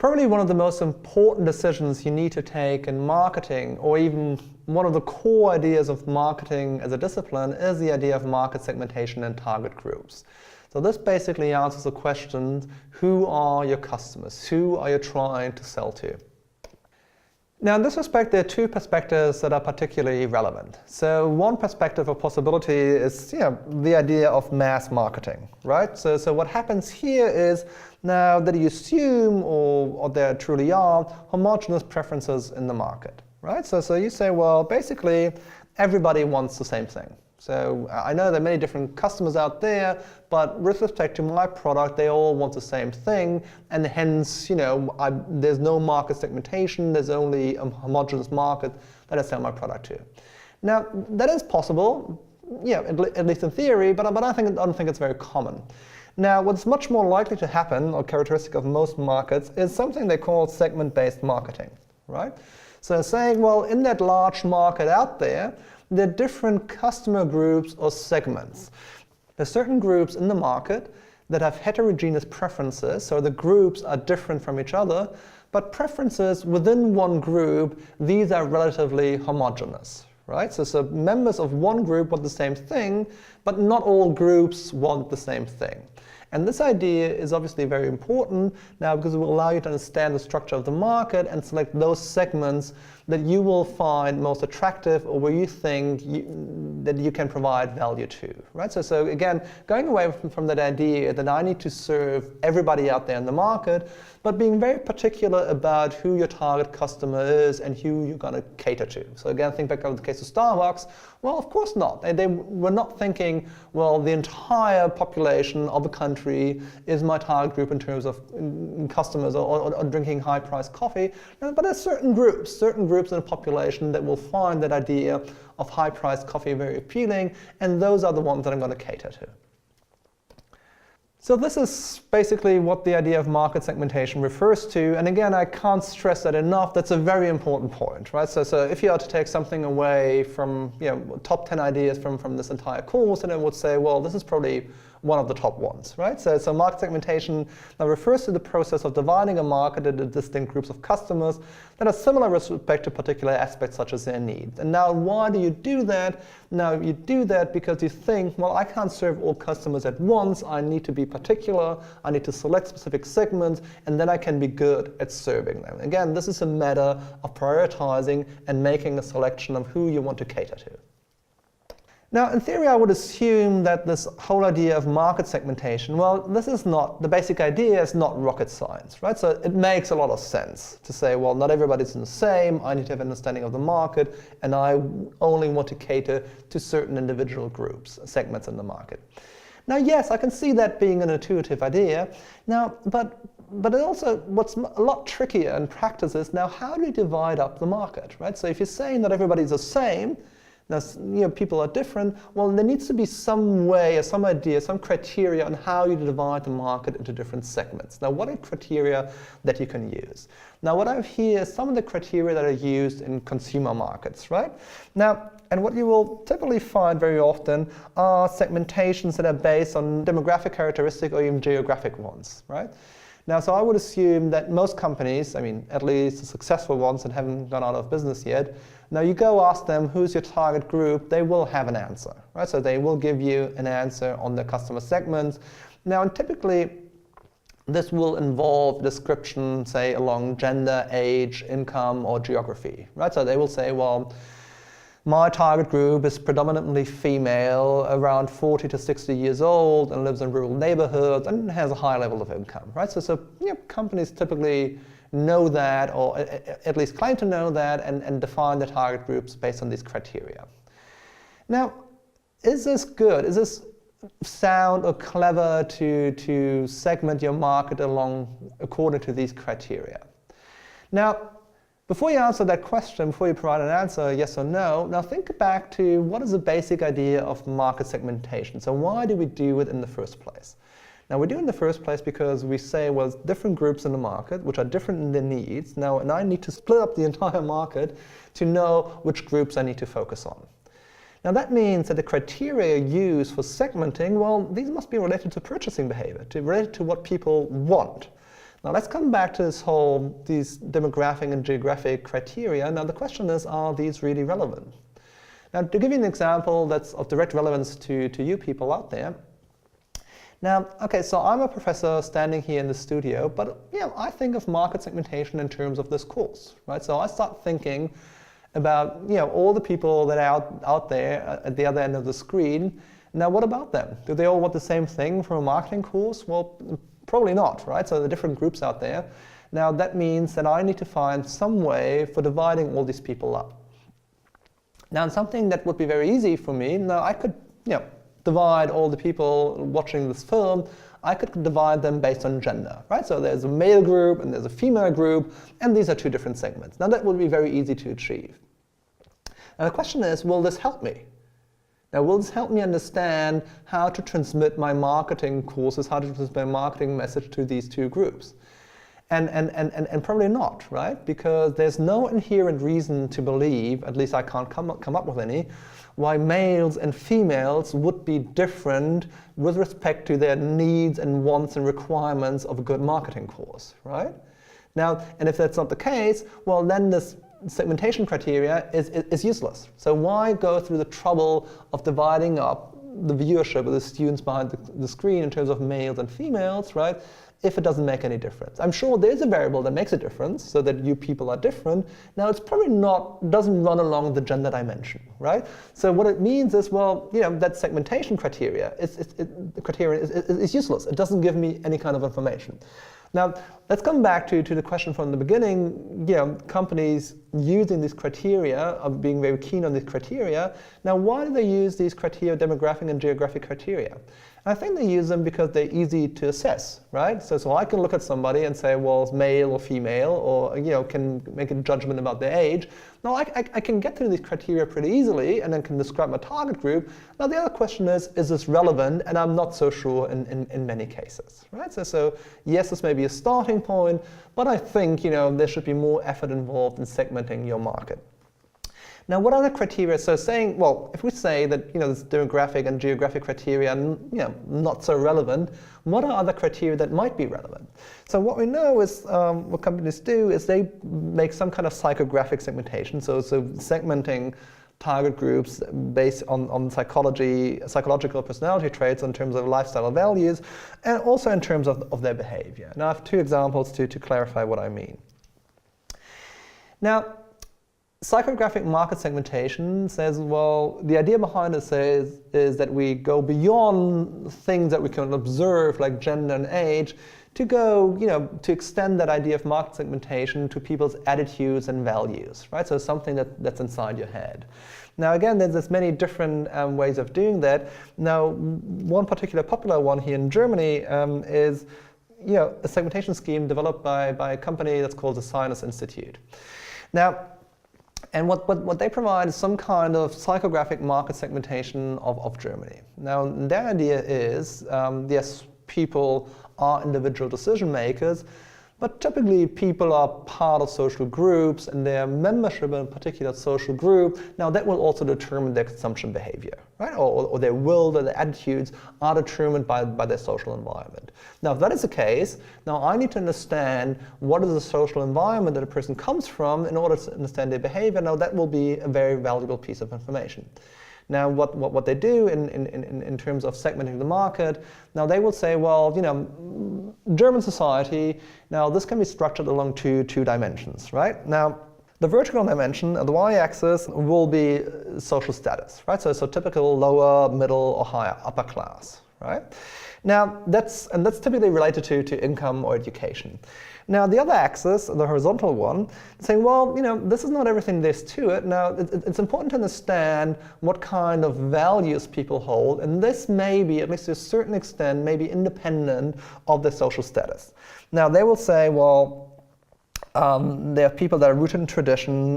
Probably one of the most important decisions you need to take in marketing, or even one of the core ideas of marketing as a discipline, is the idea of market segmentation and target groups. So this basically answers the question, who are your customers? Who are you trying to sell to? Now, in this respect, there are two perspectives that are particularly relevant. So one perspective or possibility is the idea of mass marketing, right? So what happens here is now that you assume, or there truly are, homogeneous preferences in the market, right? So you say, well, basically, everybody wants the same thing. So I know there are many different customers out there, but with respect to my product, they all want the same thing, and hence, there's no market segmentation. There's only a homogeneous market that I sell my product to. Now, that is possible, at least in theory, but I don't think it's very common. Now, what's much more likely to happen, or characteristic of most markets, is something they call segment-based marketing, right? So saying, well, in that large market out there are different customer groups or segments. There are certain groups in the market that have heterogeneous preferences, so the groups are different from each other, but preferences within one group, these are relatively homogeneous, right? So members of one group want the same thing, but not all groups want the same thing. And this idea is obviously very important now because it will allow you to understand the structure of the market and select those segments that you will find most attractive, or where you think that you can provide value to, right? So again, going away from that idea that I need to serve everybody out there in the market, but being very particular about who your target customer is and who you're going to cater to. So again, think back to the case of Starbucks. Well, of course not. They were not thinking, well, the entire population of the country is my target group in terms of customers or drinking high-priced coffee. No, but there's certain groups in the population that will find that idea of high-priced coffee very appealing, and those are the ones that I'm going to cater to. So this is basically what the idea of market segmentation refers to, and again, I can't stress that enough. That's a very important point, right? So if you are to take something away from top 10 ideas from this entire course, then I would say, well, this is probably one of the top ones, right? So market segmentation now refers to the process of dividing a market into distinct groups of customers that are similar with respect to particular aspects such as their needs. And now, why do you do that? Now, you do that because you think, well, I can't serve all customers at once. I need to be particular. I need to select specific segments, and then I can be good at serving them. Again, this is a matter of prioritizing and making a selection of who you want to cater to. Now, in theory, I would assume that this whole idea of market segmentation, well, this is not, the basic idea is not rocket science, right? So it makes a lot of sense to say, well, not everybody's the same, I need to have an understanding of the market, and I only want to cater to certain individual groups, segments in the market. Now, yes, I can see that being an intuitive idea. Now, but it also, what's a lot trickier in practice is, now, how do you divide up the market, right? So if you're saying that everybody's the same, now, people are different, well, there needs to be some way or some idea, some criteria on how you divide the market into different segments. Now, what are criteria that you can use? Now, what I have here is some of the criteria that are used in consumer markets, right? Now, and what you will typically find very often are segmentations that are based on demographic characteristics or even geographic ones, right? Now, so I would assume that most companies, I mean, at least the successful ones that haven't gone out of business yet, now you go ask them who's your target group, they will have an answer, right? So they will give you an answer on the customer segments. Now, and typically, this will involve description, say, along gender, age, income, or geography, right? So they will say, well, my target group is predominantly female, around 40 to 60 years old, and lives in rural neighborhoods, and has a high level of income, right? So companies typically know that, or at least claim to know that, and define the target groups based on these criteria. Now, is this good? Is this sound or clever to segment your market according to these criteria? Now, before you answer that question, before you provide an answer, yes or no, now think back to what is the basic idea of market segmentation. So why do we do it in the first place? Now, we do it in the first place because we say, well, there's different groups in the market which are different in their needs. Now, and I need to split up the entire market to know which groups I need to focus on. Now, that means that the criteria used for segmenting, well, these must be related to purchasing behavior, related to what people want. Now let's come back to these demographic and geographic criteria. Now the question is, are these really relevant? Now to give you an example that's of direct relevance to you people out there. Now, okay, so I'm a professor standing here in the studio, but I think of market segmentation in terms of this course, right? So I start thinking about all the people that are out there at the other end of the screen. Now what about them? Do they all want the same thing from a marketing course? Well, probably not, right? So there are different groups out there. Now that means that I need to find some way for dividing all these people up. Now something that would be very easy for me, now I could divide all the people watching this film, I could divide them based on gender, right? So there's a male group and there's a female group, and these are two different segments. Now that would be very easy to achieve. Now the question is, will this help me? Now, will this help me understand how to transmit my marketing courses, how to transmit my marketing message to these two groups? And probably not, right? Because there's no inherent reason to believe, at least I can't come up with any, why males and females would be different with respect to their needs and wants and requirements of a good marketing course, right? Now, and if that's not the case, well, then this segmentation criteria is useless. So why go through the trouble of dividing up the viewership of the students behind the screen in terms of males and females, right, if it doesn't make any difference? I'm sure there's a variable that makes a difference so that you people are different. Now it's probably doesn't run along the gender dimension, right? So what it means is, well, that segmentation criteria is useless. It doesn't give me any kind of information. Now, let's come back to the question from the beginning, companies using these criteria, of being very keen on these criteria. Now, why do they use these criteria, demographic and geographic criteria? I think they use them because they're easy to assess, right? So I can look at somebody and say, well, it's male or female, or can make a judgment about their age. Now, I can get through these criteria pretty easily, and then can describe my target group. Now, the other question is this relevant? And I'm not so sure in many cases, right? So yes, this may be a starting point, but I think there should be more effort involved in segmenting your market. Now, what are the criteria? So saying, well, if we say that this demographic and geographic criteria are not so relevant, what are other criteria that might be relevant? So what we know is, what companies do is they make some kind of psychographic segmentation, so segmenting target groups based on psychological personality traits in terms of lifestyle values, and also in terms of their behavior. Now, I have two examples to clarify what I mean. Now, psychographic market segmentation says, well, the idea behind it is that we go beyond things that we can observe, like gender and age, to go, to extend that idea of market segmentation to people's attitudes and values, right? So something that's inside your head. Now, again, there's many different ways of doing that. Now, one particular popular one here in Germany is, a segmentation scheme developed by a company that's called the Sinus Institute. Now, and what they provide is some kind of psychographic market segmentation of Germany. Now, their idea is, yes, people are individual decision makers, but typically people are part of social groups, and their membership in a particular social group, now that will also determine their consumption behavior, right? Or their will, or their attitudes are determined by their social environment. Now, if that is the case, now I need to understand what is the social environment that a person comes from in order to understand their behavior. Now, that will be a very valuable piece of information. Now, what they do in terms of segmenting the market, now they will say, well, German society, now this can be structured along two dimensions, right? Now, the vertical dimension, the y-axis, will be social status, right? So typical lower, middle, or higher, upper class, right? Now, that's typically related to income or education. Now, the other axis, the horizontal one, saying, well, this is not everything there's to it. Now, it's important to understand what kind of values people hold, and this may be, at least to a certain extent, may be independent of their social status. Now, they will say, well, There are people that are rooted in tradition,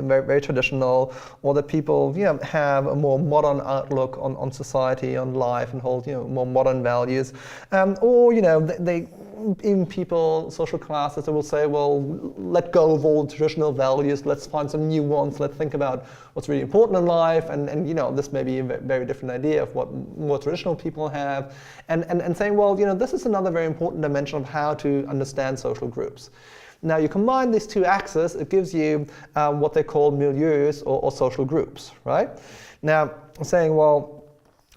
very, very traditional, or that people have a more modern outlook on society, on life, and hold more modern values, or they even people, social classes that will say, well, let go of all traditional values, let's find some new ones, let's think about what's really important in life, and this may be a very different idea of what more traditional people have, and saying, well, this is another very important dimension of how to understand social groups. Now you combine these two axes, it gives you what they call milieus or social groups, right? Now saying, well,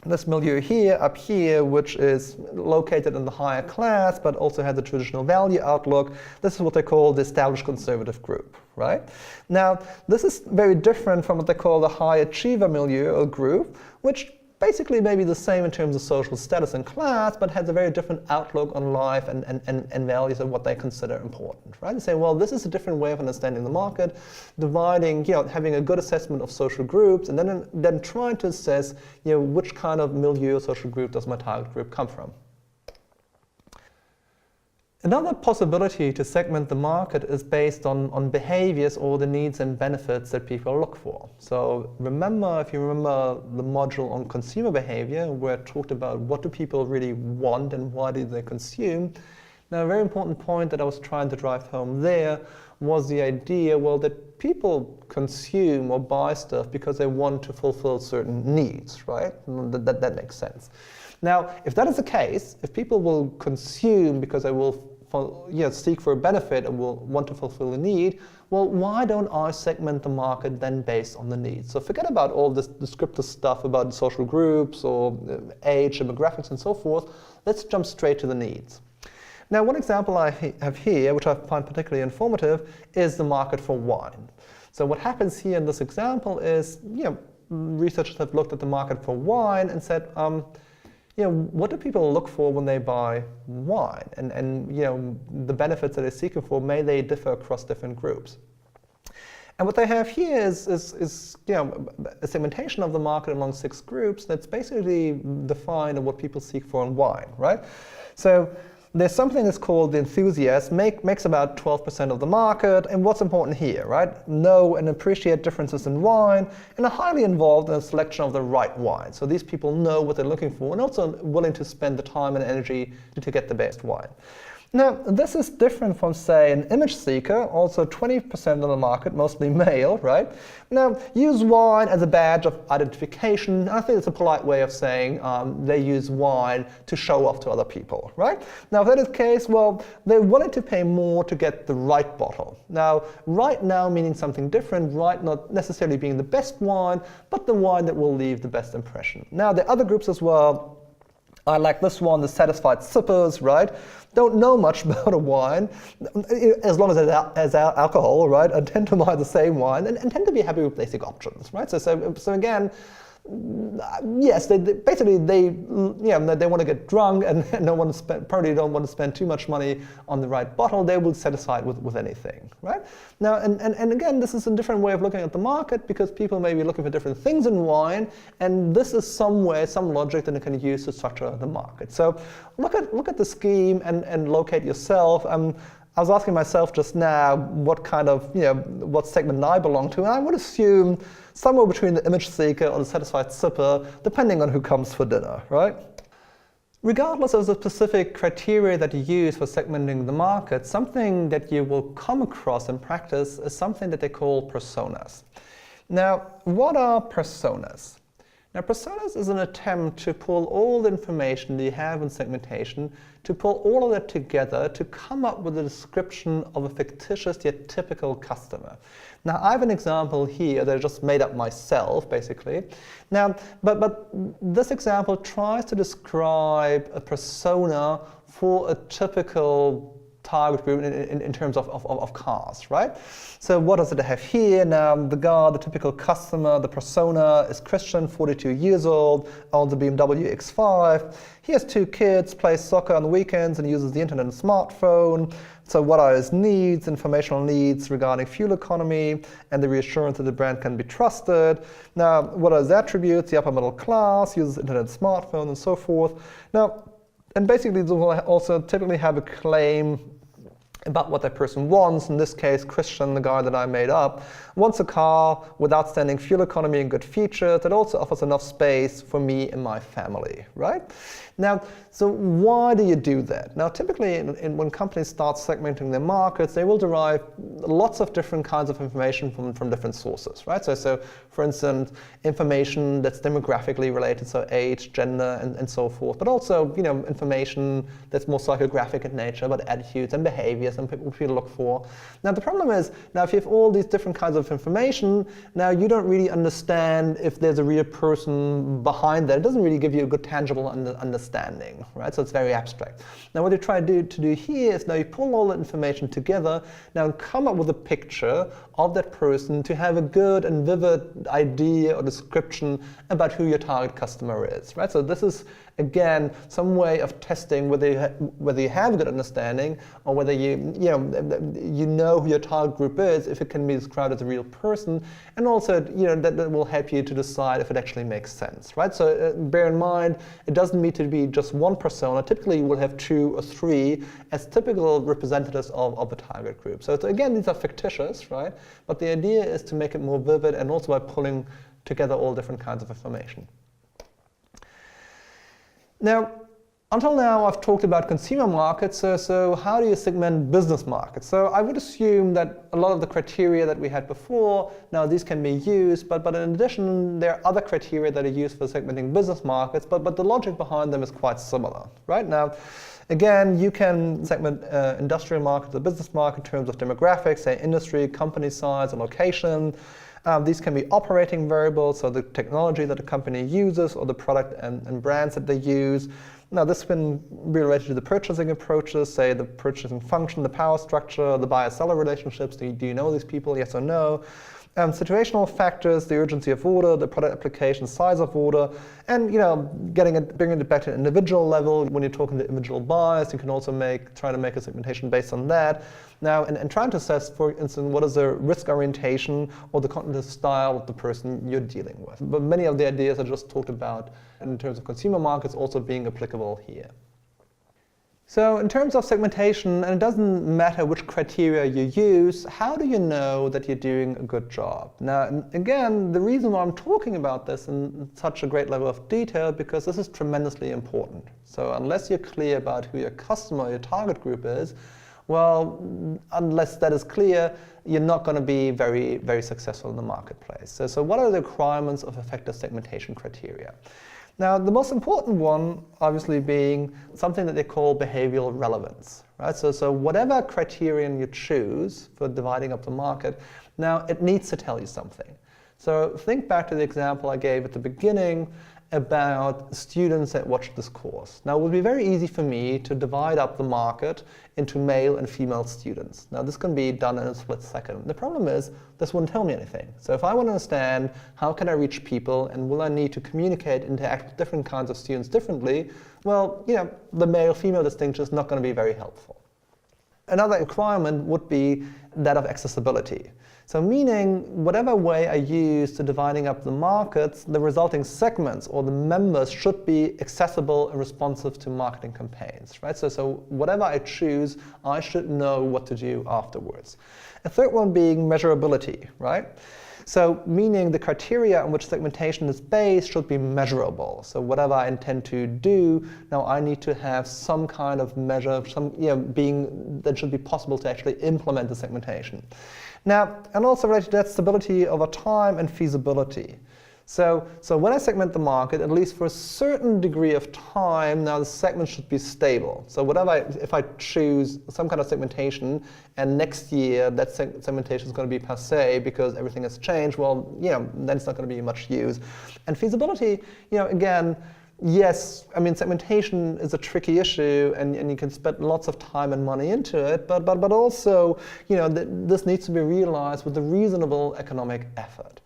this milieu here, up here, which is located in the higher class, but also has a traditional value outlook, this is what they call the established conservative group, right? Now, this is very different from what they call the high achiever milieu or group, which basically may be the same in terms of social status and class, but has a very different outlook on life and values of what they consider important, right? They say, well, this is a different way of understanding the market, dividing, having a good assessment of social groups, and then trying to assess, which kind of milieu or social group does my target group come from. Another possibility to segment the market is based on behaviors or the needs and benefits that people look for. So if you remember the module on consumer behavior, where it talked about what do people really want and why do they consume. Now, a very important point that I was trying to drive home there was the idea, well, that people consume or buy stuff because they want to fulfill certain needs, right? That makes sense. Now, if that is the case, if people will consume because they will seek for a benefit and will want to fulfill a need, well, why don't I segment the market then based on the needs? So forget about all this descriptive stuff about social groups or age, demographics, and so forth. Let's jump straight to the needs. Now, one example I have here, which I find particularly informative, is the market for wine. So what happens here in this example is, researchers have looked at the market for wine and said, what do people look for when they buy wine? And the benefits that they're seeking for, may they differ across different groups? And what they have here is a segmentation of the market among 6 groups that's basically defined on what people seek for in wine, right? So there's something that's called the enthusiast, makes about 12% of the market, and what's important here, right? Know and appreciate differences in wine, and are highly involved in the selection of the right wine. So these people know what they're looking for, and also willing to spend the time and energy to get the best wine. Now, this is different from, say, an image seeker, also 20% of the market, mostly male, right? Now, use wine as a badge of identification. I think it's a polite way of saying they use wine to show off to other people, right? Now, if that is the case, well, they're willing to pay more to get the right bottle. Now, right now meaning something different, right not necessarily being the best wine, but the wine that will leave the best impression. Now, there are other groups as well. I like this one, the satisfied sippers, right? Don't know much about a wine, as long as it has alcohol, right? I tend to buy the same wine and tend to be happy with basic options, right? So again, yes, they want to get drunk and probably don't want to spend too much money on the right bottle. They will set aside with anything, right? Now, and again, this is a different way of looking at the market because people may be looking for different things in wine, and this is some logic that they can use to structure the market. So look at the scheme and locate yourself. I was asking myself just now what kind of, what segment I belong to, and I would assume somewhere between the image seeker or the satisfied sipper, depending on who comes for dinner, right? Regardless of the specific criteria that you use for segmenting the market, something that you will come across in practice is something that they call personas. Now, what are personas? Now, personas is an attempt to pull all the information that you have in segmentation, to pull all of that together to come up with a description of a fictitious yet typical customer. Now, I have an example here that I just made up myself, basically. Now, but this example tries to describe a persona for a typical target group in terms of cars, right? So what does it have here? Now, the typical customer, the persona is Christian, 42 years old, owns a BMW X5. He has 2 kids, plays soccer on the weekends, and uses the internet and smartphone. So what are his needs? Informational needs regarding fuel economy and the reassurance that the brand can be trusted. Now, what are his attributes? The upper middle class, uses internet and smartphone, and so forth. Now, and basically, they will also typically have a claim about what that person wants. In this case, Christian, the guy that I made up, wants a car with outstanding fuel economy and good features that also offers enough space for me and my family, right? Now, so why do you do that? Now, typically, when companies start segmenting their markets, they will derive lots of different kinds of information from different sources, right? So, for instance, information that's demographically related, so age, gender, and so forth, but also, information that's more psychographic in nature about attitudes and behaviors and what people look for. Now, the problem is, now if you have all these different kinds of information, now you don't really understand if there's a real person behind that. It doesn't really give you a good tangible understanding, right? So it's very abstract. Now what you try to do here is now you pull all that information together, now come up with a picture of that person to have a good and vivid idea or description about who your target customer is, right? So this is, again, some way of testing whether you have a good understanding or whether you know who your target group is, if it can be described as a real person, and also that will help you to decide if it actually makes sense, right? So bear in mind, it doesn't need to be just one persona. Typically, you will have 2 or 3 as typical representatives of the target group. So again, these are fictitious, right? But the idea is to make it more vivid and also by pulling together all different kinds of information. Now, until now, I've talked about consumer markets, so how do you segment business markets? So I would assume that a lot of the criteria that we had before, now these can be used, but in addition, there are other criteria that are used for segmenting business markets, but the logic behind them is quite similar, right? Now, again, you can segment industrial market, the business market in terms of demographics, say industry, company size, and location. These can be operating variables, so the technology that a company uses or the product and brands that they use. Now this can be related to the purchasing approaches, say the purchasing function, the power structure, the buyer-seller relationships. Do you know these people, yes or no? Situational factors, the urgency of order, the product application, size of order, and bringing it back to an individual level. When you're talking to individual buyers, you can also try to make a segmentation based on that. Now, and trying to assess, for instance, what is the risk orientation or the cognitive style of the person you're dealing with. But many of the ideas I just talked about in terms of consumer markets also being applicable here. So in terms of segmentation, and it doesn't matter which criteria you use, how do you know that you're doing a good job? Now, again, the reason why I'm talking about this in such a great level of detail, because this is tremendously important. So unless you're clear about who your customer, your target group is, well, unless that is clear, you're not going to be very, very successful in the marketplace. So what are the requirements of effective segmentation criteria? Now, the most important one, obviously, being something that they call behavioral relevance, right? So whatever criterion you choose for dividing up the market, now it needs to tell you something. So think back to the example I gave at the beginning about students that watch this course. Now, it would be very easy for me to divide up the market into male and female students. Now, this can be done in a split second. The problem is, this wouldn't tell me anything. So if I want to understand how can I reach people and will I need to communicate, interact with different kinds of students differently, well, the male-female distinction is not going to be very helpful. Another requirement would be that of accessibility. So meaning, whatever way I use to dividing up the markets, the resulting segments or the members should be accessible and responsive to marketing campaigns, right? So whatever I choose, I should know what to do afterwards. A third one being measurability, right? So meaning the criteria on which segmentation is based should be measurable. So whatever I intend to do, now I need to have some kind of measure, being that should be possible to actually implement the segmentation. Now, and also related to that, stability over time and feasibility. So when I segment the market, at least for a certain degree of time, now the segment should be stable. So if I choose some kind of segmentation and next year that segmentation is going to be passé because everything has changed, well, then it's not going to be much use. And feasibility, again, yes, I mean, segmentation is a tricky issue, and you can spend lots of time and money into it, but also, this needs to be realized with a reasonable economic effort.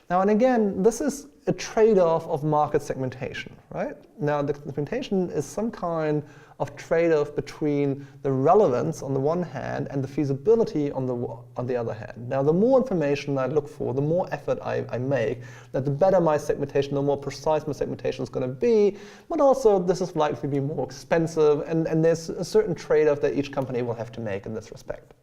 Now, and again, this is a trade-off of market segmentation, right? Now, the segmentation is some kind of trade-off between the relevance on the one hand and the feasibility on the other hand. Now, the more information I look for, the more effort I make, that the better my segmentation, the more precise my segmentation is going to be, but also this is likely to be more expensive, and there's a certain trade-off that each company will have to make in this respect.